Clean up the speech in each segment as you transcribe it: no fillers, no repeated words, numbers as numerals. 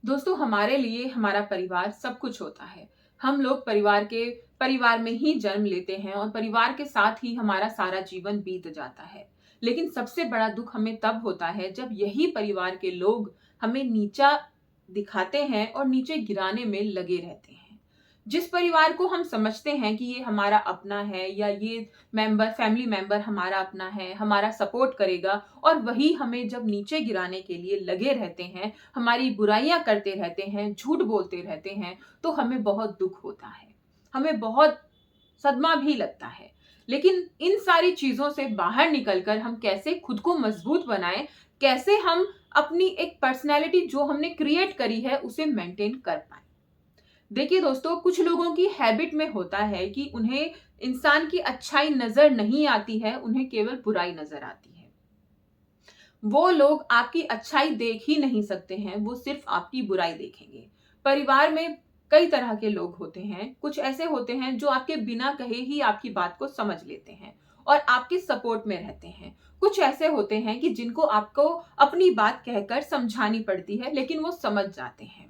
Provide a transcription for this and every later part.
दोस्तों, हमारे लिए हमारा परिवार सब कुछ होता है। हम लोग परिवार में ही जन्म लेते हैं और परिवार के साथ ही हमारा सारा जीवन बीत जाता है। लेकिन सबसे बड़ा दुख हमें तब होता है जब यही परिवार के लोग हमें नीचा दिखाते हैं और नीचे गिराने में लगे रहते हैं। जिस परिवार को हम समझते हैं कि ये हमारा अपना है या ये फैमिली मेंबर हमारा अपना है, हमारा सपोर्ट करेगा, और वही हमें जब नीचे गिराने के लिए लगे रहते हैं, हमारी बुराइयां करते रहते हैं, झूठ बोलते रहते हैं, तो हमें बहुत दुख होता है। हमें बहुत सदमा भी लगता है। लेकिन इन सारी चीजों से बाहर निकलकर हम कैसे खुद को मजबूत बनाएं, कैसे हम अपनी एक पर्सनैलिटी जो हमने क्रिएट करी है उसे मेंटेन कर पाए। देखिए दोस्तों, कुछ लोगों की हैबिट में होता है कि उन्हें इंसान की अच्छाई नजर नहीं आती है, उन्हें केवल बुराई नजर आती है। वो लोग आपकी अच्छाई देख ही नहीं सकते हैं, वो सिर्फ आपकी बुराई देखेंगे। परिवार में कई तरह के लोग होते हैं। कुछ ऐसे होते हैं जो आपके बिना कहे ही आपकी बात को समझ लेते हैं और आपके सपोर्ट में रहते हैं। कुछ ऐसे होते हैं कि जिनको आपको अपनी बात कहकर समझानी पड़ती है, लेकिन वो समझ जाते हैं।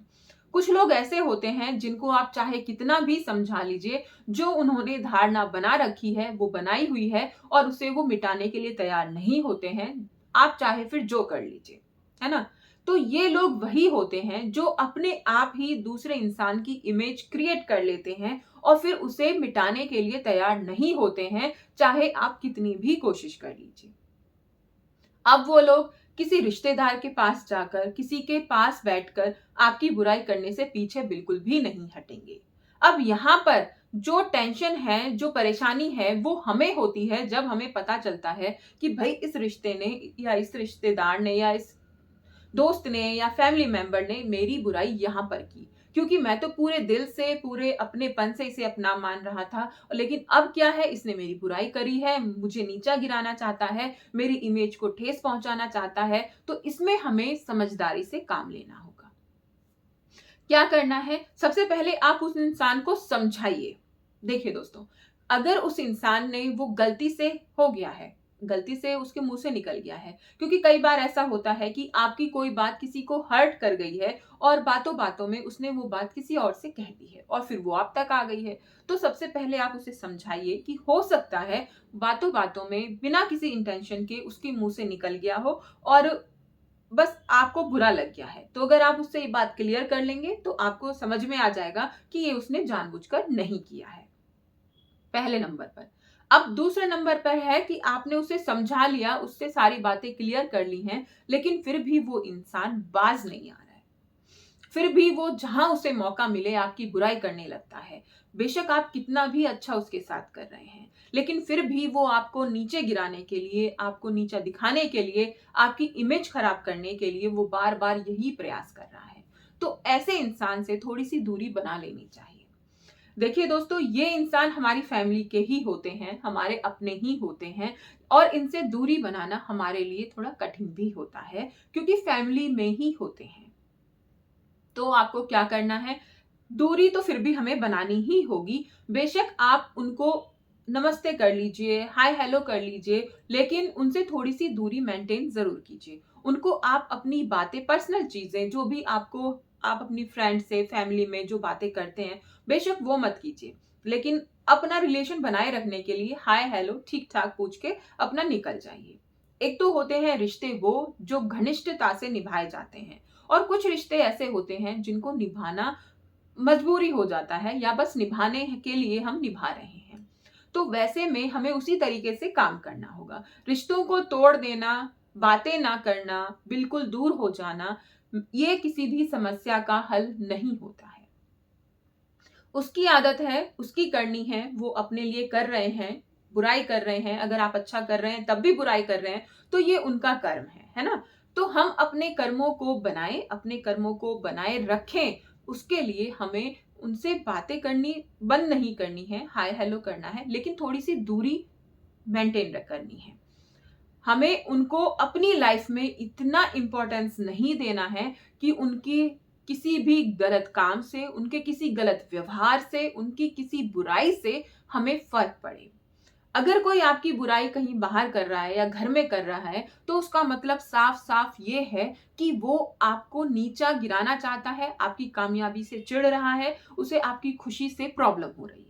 कुछ लोग ऐसे होते हैं जिनको आप चाहे कितना भी समझा लीजिए, जो उन्होंने धारणा बना रखी है, वो बनाई हुई है और उसे वो मिटाने के लिए तैयार नहीं होते हैं। आप चाहे फिर जो कर लीजिए, है ना? तो ये लोग वही होते हैं जो अपने आप ही दूसरे इंसान की इमेज क्रिएट कर लेते हैं और फिर उसे मिटाने के लिए तैयार नहीं होते हैं, चाहे आप कितनी भी कोशिश कर लीजिए। अब वो लोग किसी रिश्तेदार के पास जाकर, किसी के पास बैठकर आपकी बुराई करने से पीछे बिल्कुल भी नहीं हटेंगे। अब यहाँ पर जो टेंशन है, जो परेशानी है, वो हमें होती है जब हमें पता चलता है कि भाई इस रिश्ते ने या इस रिश्तेदार ने या इस दोस्त ने या फैमिली मेंबर ने मेरी बुराई यहाँ पर की। क्योंकि मैं तो पूरे दिल से, पूरे अपनेपन से इसे अपना मान रहा था, लेकिन अब क्या है, इसने मेरी बुराई करी है, मुझे नीचा गिराना चाहता है, मेरी इमेज को ठेस पहुंचाना चाहता है। तो इसमें हमें समझदारी से काम लेना होगा। क्या करना है? सबसे पहले आप उस इंसान को समझाइए। देखिए दोस्तों, अगर उस इंसान ने वो गलती से हो गया है, गलती से उसके मुंह से निकल गया है, क्योंकि कई बार ऐसा होता है कि आपकी कोई बात किसी को हर्ट कर गई है और बातों बातों में उसने वो बात किसी और से कह दी है और फिर वो आप तक आ गई है। तो सबसे पहले आप उसे समझाइए कि हो सकता है बातों बातों में बिना किसी इंटेंशन के उसके मुंह से निकल गया हो और बस आपको बुरा लग गया है। तो अगर आप उससे ये बात क्लियर कर लेंगे तो आपको समझ में आ जाएगा कि ये उसने जानबूझकर नहीं किया है, पहले नंबर पर। अब दूसरे नंबर पर है कि आपने उसे समझा लिया, उससे सारी बातें क्लियर कर ली हैं, लेकिन फिर भी वो इंसान बाज नहीं आ रहा है। फिर भी वो जहां उसे मौका मिले आपकी बुराई करने लगता है। बेशक आप कितना भी अच्छा उसके साथ कर रहे हैं, लेकिन फिर भी वो आपको नीचे गिराने के लिए, आपको नीचा दिखाने के लिए, आपकी इमेज खराब करने के लिए वो बार बार यही प्रयास कर रहा है। तो ऐसे इंसान से थोड़ी सी दूरी बना लेनी चाहिए। देखिए दोस्तों, ये इंसान हमारी फैमिली के ही होते हैं, हमारे अपने ही होते हैं, और इनसे दूरी बनाना हमारे लिए थोड़ा कठिन भी होता है, क्योंकि फैमिली में ही होते हैं। तो आपको क्या करना है? दूरी तो फिर भी हमें बनानी ही होगी। बेशक आप उनको नमस्ते कर लीजिए, हाय हेलो कर लीजिए, लेकिन उनसे थोड़ी सी दूरी मेंटेन जरूर कीजिए। उनको आप अपनी बातें, पर्सनल चीजें जो भी आपको, आप अपनी फ्रेंड से, फैमिली में जो बातें करते हैं, बेशक वो मत कीजिए। लेकिन अपना रिलेशन बनाए रखने के लिए हाय हेलो ठीक ठाक पूछ के अपना निकल जाइए। एक तो होते हैं रिश्ते वो जो घनिष्ठता से निभाए जाते हैं, और कुछ रिश्ते ऐसे होते हैं जिनको निभाना मजबूरी हो जाता है, या बस निभाने के लिए हम निभा रहे हैं। तो वैसे में हमें उसी तरीके से काम करना होगा। रिश्तों को तोड़ देना, बातें ना करना, बिल्कुल दूर हो जाना, ये किसी भी समस्या का हल नहीं होता है। उसकी आदत है, उसकी करनी है, वो अपने लिए कर रहे हैं, बुराई कर रहे हैं, अगर आप अच्छा कर रहे हैं तब भी बुराई कर रहे हैं, तो ये उनका कर्म है ना? तो हम अपने कर्मों को बनाएं, अपने कर्मों को बनाए रखें। उसके लिए हमें उनसे बातें करनी बंद नहीं करनी है, हाय हेलो करना है, लेकिन थोड़ी सी दूरी मेंटेन करनी है। हमें उनको अपनी लाइफ में इतना इंपॉर्टेंस नहीं देना है कि उनकी किसी भी गलत काम से, उनके किसी गलत व्यवहार से, उनकी किसी बुराई से हमें फर्क पड़े। अगर कोई आपकी बुराई कहीं बाहर कर रहा है या घर में कर रहा है, तो उसका मतलब साफ साफ ये है कि वो आपको नीचा गिराना चाहता है, आपकी कामयाबी से चिढ़ रहा है, उसे आपकी खुशी से प्रॉब्लम हो रही है।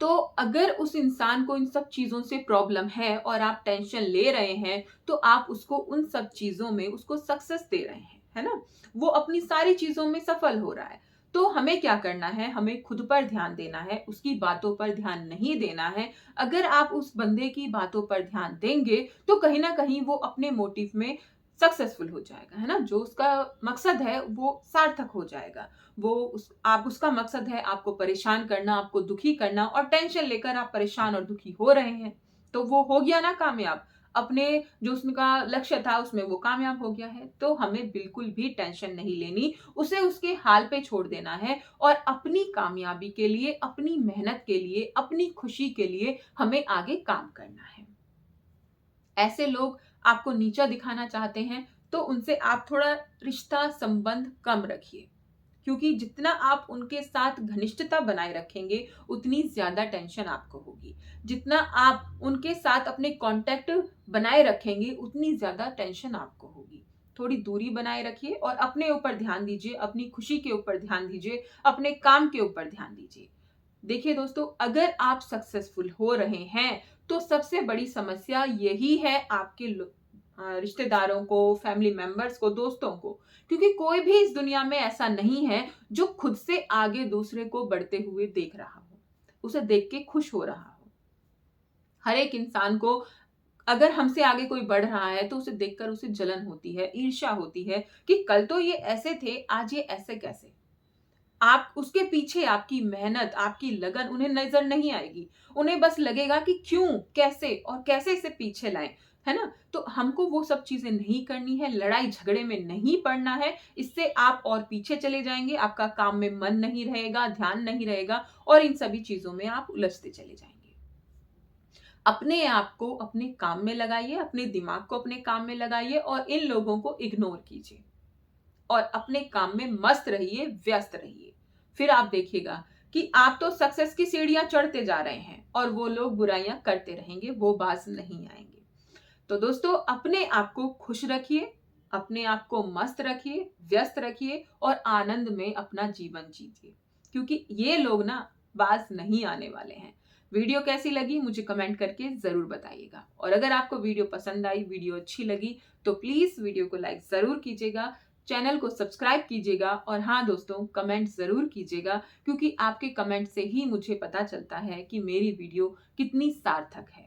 तो अगर उस इंसान को इन सब चीज़ों से प्रॉब्लम है और आप टेंशन ले रहे हैं, तो आप उसको उन सब चीज़ों में उसको सक्सेस दे रहे हैं, है ना? वो अपनी सारी चीज़ों में सफल हो रहा है। तो हमें क्या करना है? हमें खुद पर ध्यान देना है, उसकी बातों पर ध्यान नहीं देना है। अगर आप उस बंदे की बातों पर ध्यान देंगे, तो कहीं न कहीं वो अपने मोटिव में सक्सेसफुल हो जाएगा, है ना? जो उसका मकसद है, वो सार्थक हो जाएगा। उसका मकसद है आपको परेशान करना, आपको दुखी करना, और टेंशन लेकर आप परेशान और दुखी हो रहे हैं, तो वो हो गया ना कामयाब। अपने जो उसका लक्ष्य था उसमें वो कामयाब हो गया है। तो हमें बिल्कुल भी टेंशन नहीं लेनी, उसे उसके हाल पे छोड़ देना है और अपनी कामयाबी के लिए, अपनी मेहनत के लिए, अपनी खुशी के लिए हमें आगे काम करना है। ऐसे लोग आपको नीचा दिखाना चाहते हैं, तो उनसे आप थोड़ा रिश्ता संबंध कम रखिए, क्योंकि जितना आप उनके साथ घनिष्ठता बनाए रखेंगे, उतनी ज़्यादा टेंशन आपको होगी। जितना आप उनके साथ अपने कॉन्टैक्ट बनाए रखेंगे, उतनी ज़्यादा टेंशन आपको होगी। थोड़ी दूरी बनाए रखिए और अपने ऊपर ध्यान दीजिए, अपनी खुशी के ऊपर ध्यान दीजिए, अपने काम के ऊपर ध्यान दीजिए। देखिए दोस्तों, अगर आप सक्सेसफुल हो रहे हैं, तो सबसे बड़ी समस्या यही है आपके रिश्तेदारों को, फैमिली मेंबर्स को, दोस्तों को। क्योंकि कोई भी इस दुनिया में ऐसा नहीं है जो खुद से आगे दूसरे को बढ़ते हुए देख रहा हो, उसे देख के खुश हो रहा हो। हर एक इंसान को अगर हमसे आगे कोई बढ़ रहा है, तो उसे देखकर उसे जलन होती है, ईर्ष्या होती है कि कल तो ये ऐसे थे, आज ये ऐसे कैसे? आप उसके पीछे आपकी मेहनत, आपकी लगन उन्हें नज़र नहीं आएगी। उन्हें बस लगेगा कि क्यों, कैसे और कैसे इसे पीछे लाएँ, है ना? तो हमको वो सब चीज़ें नहीं करनी है, लड़ाई-झगड़े में नहीं पड़ना है। इससे आप और पीछे चले जाएँगे, आपका काम में मन नहीं रहेगा, ध्यान नहीं रहेगा और इन सभी चीज़ों में आप उलझते चले जाएँगे। अपने आप को अपने काम में लगाइए, अपने दिमाग को अपने काम में लगाइए और इन लोगों को इग्नोर कीजिए। और अपने काम में मस्त रहिए, व्यस्त रहिए। फिर आप देखिएगा कि आप तो सक्सेस की सीढ़ियाँ चढ़ते जा रहे हैं और वो लोग बुराइयाँ करते रहेंगे, वो बाज़ नहीं आएँगे। तो दोस्तों, अपने आप को खुश रखिए, अपने आप को मस्त रखिए, व्यस्त रखिए और आनंद में अपना जीवन जीजिए। क्योंकि ये लोग ना बाज़ नहीं आने वाले हैं। वीडियो कैसी लगी मुझे कमेंट करके ज़रूर बताइएगा। और अगर आपको वीडियो पसंद आई, वीडियो अच्छी लगी, तो प्लीज़ वीडियो को लाइक ज़रूर कीजिएगा, चैनल को सब्सक्राइब कीजिएगा और हाँ दोस्तों, कमेंट ज़रूर कीजिएगा, क्योंकि आपके कमेंट से ही मुझे पता चलता है कि मेरी वीडियो कितनी सार्थक है।